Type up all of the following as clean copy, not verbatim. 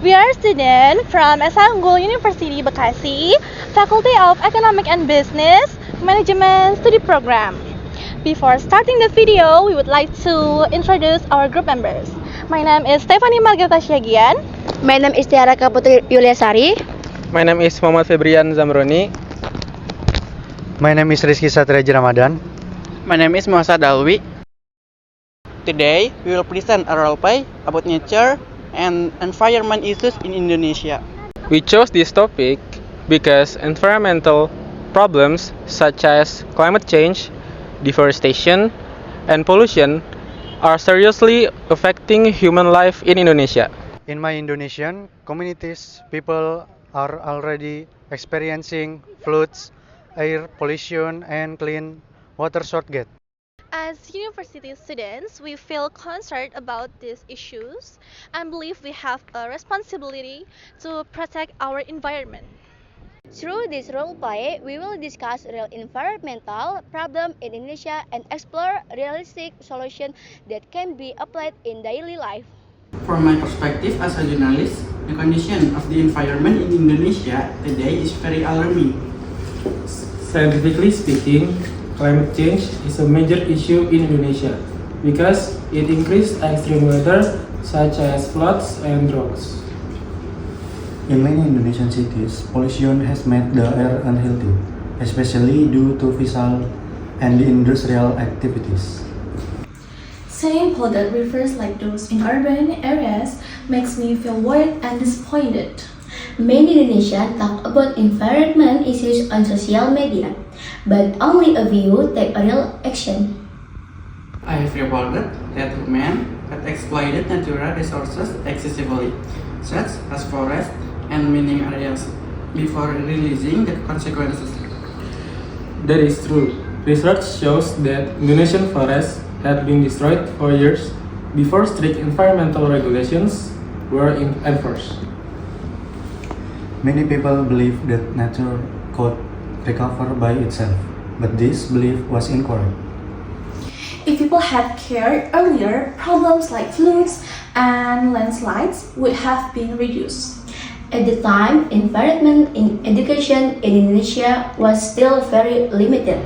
We are students from SH Unggul University Bekasi, Faculty of Economic and Business, Management Study Program. Before starting the video, we would like to introduce our group members. My name is Stephanie Margareta Syagian. My name is Tiara Kaputri Yuliasari. My name is Muhammad Febrian Zamroni. My name is Rizky Satriaji Ramadan. My name is Muhammad Dalwi. Today, we will present a role play about nature and environment issues in Indonesia. We chose this topic because environmental problems such as climate change, deforestation, and pollution are seriously affecting human life in Indonesia. In my Indonesian communities, people are already experiencing floods, air pollution, and clean water shortage. As university students, we feel concerned about these issues and believe we have a responsibility to protect our environment. Through this role play, we will discuss real environmental problems in Indonesia and explore realistic solutions that can be applied in daily life. From my perspective as a journalist, the condition of the environment in Indonesia today is very alarming. Scientifically speaking, climate change is a major issue in Indonesia because it increases extreme weather such as floods and droughts. In many Indonesian cities, pollution has made the air unhealthy, especially due to vehicle and industrial activities. Seeing polluted rivers like those in urban areas makes me feel worried and disappointed. Many Indonesians talk about environment issues on social media, but only a few take a real action. I have reported that women have exploited natural resources excessively, such as forests and mining areas, before realizing the consequences. That is true. Research shows that Indonesian forests had been destroyed for years before strict environmental regulations were enforced. Many people believe that nature could recover by itself, but this belief was incorrect. If people had cared earlier, problems like floods and landslides would have been reduced. At the time, environment in education in Indonesia was still very limited.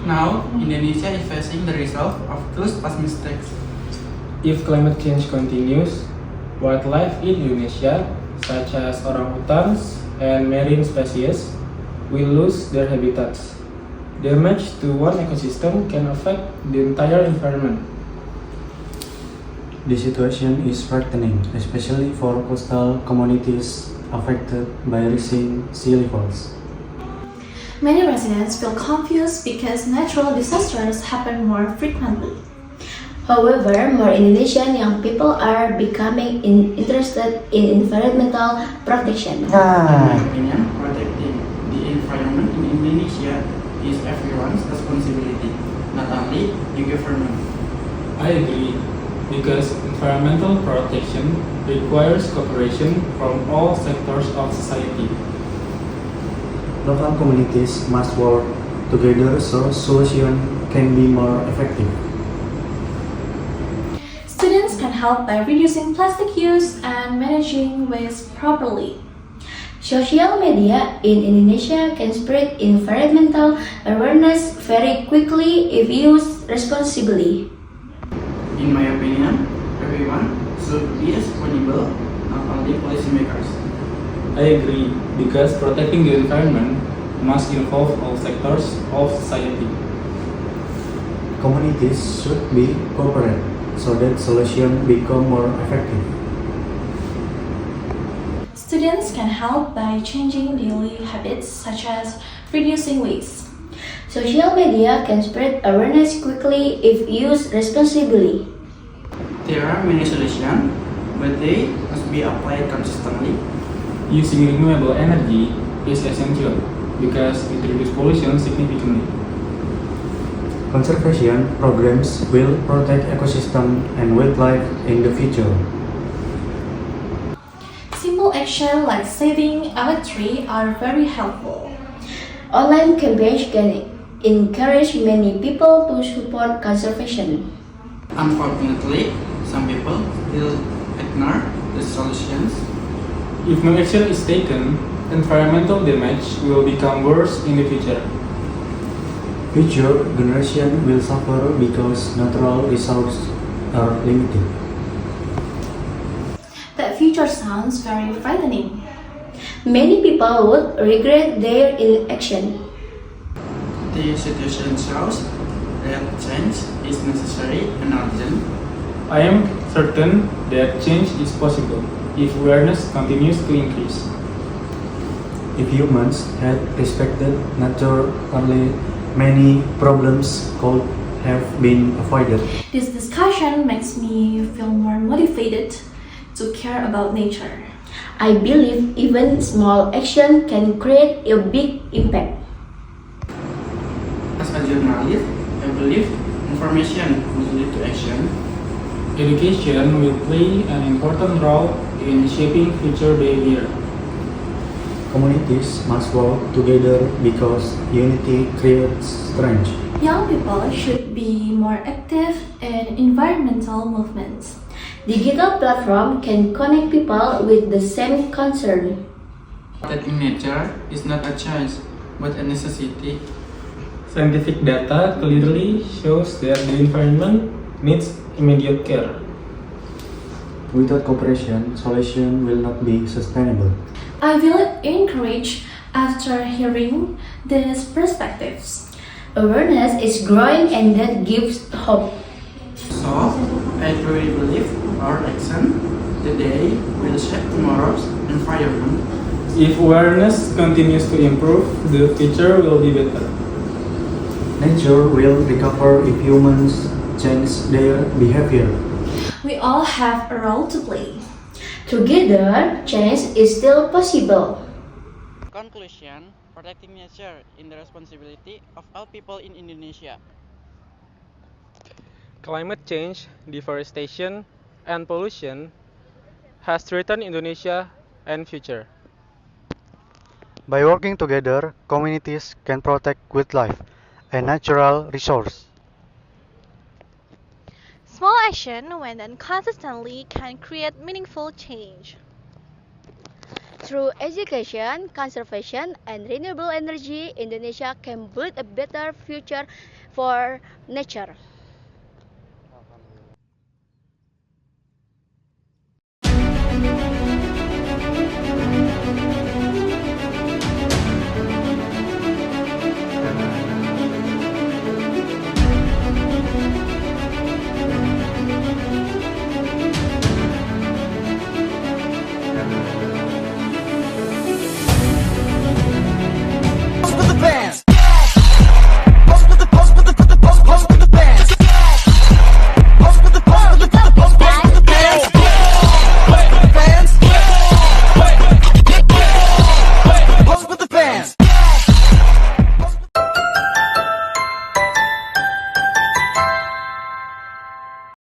Now, Indonesia is facing the result of those past mistakes. If climate change continues, wildlife in Indonesia, such as orangutans and marine species, will lose their habitats. Damage to one ecosystem can affect the entire environment. The situation is frightening, especially for coastal communities affected by rising sea levels. Many residents feel confused because natural disasters happen more frequently. However, more Indonesian young people are becoming interested in environmental protection. In my opinion, protecting the environment in Indonesia is everyone's responsibility, not only the government. I agree, because environmental protection requires cooperation from all sectors of society. Local communities must work together so solutions can be more effective. Students can help by reducing plastic use and managing waste properly. Social media in Indonesia can spread environmental awareness very quickly if used responsibly. In my opinion, everyone should be responsible, not only policymakers. I agree, because protecting the environment must involve all sectors of society. Communities should be cooperate so that solutions become more effective. Students can help by changing daily habits such as reducing waste. Social media can spread awareness quickly if used responsibly. There are many solutions, but they must be applied consistently. Using renewable energy is essential because it reduces pollution significantly. Conservation programs will protect ecosystem and wildlife in the future. Simple actions like saving a tree are very helpful. Online campaigns can encourage many people to support conservation. Unfortunately, some people still ignore the solutions If no action is taken, environmental damage will become worse in the future. Future generations will suffer because natural resources are limited. That future sounds very frightening. Many people would regret their inaction. The situation shows that change is necessary and urgent. I am certain that change is possible if awareness continues to increase. If humans had respected nature early, many problems could have been avoided. This discussion makes me feel more motivated to care about nature. I believe even small action can create a big impact. As a journalist, I believe information will lead to action. Education will play an important role in shaping future behavior. Communities must work together because unity creates strength. Young people should be more active in environmental movements. Digital platform can connect people with the same concern. Protecting nature is not a choice, but a necessity. Scientific data clearly shows that the environment needs immediate care. Without cooperation, solution will not be sustainable. I feel encouraged after hearing these perspectives. Awareness is growing and that gives hope. So, I truly believe our action today will shape tomorrow's environment. If awareness continues to improve, the future will be better. Nature will recover if humans change their behavior. We all have a role to play. Together, change is still possible. Conclusion, protecting nature is the responsibility of all people in Indonesia. Climate change, deforestation, and pollution has threatened Indonesia and future. By working together, communities can protect wildlife and natural resources. Small action, when done consistently, can create meaningful change. Through education, conservation, and renewable energy, Indonesia can build a better future for nature. Alhamdulillah.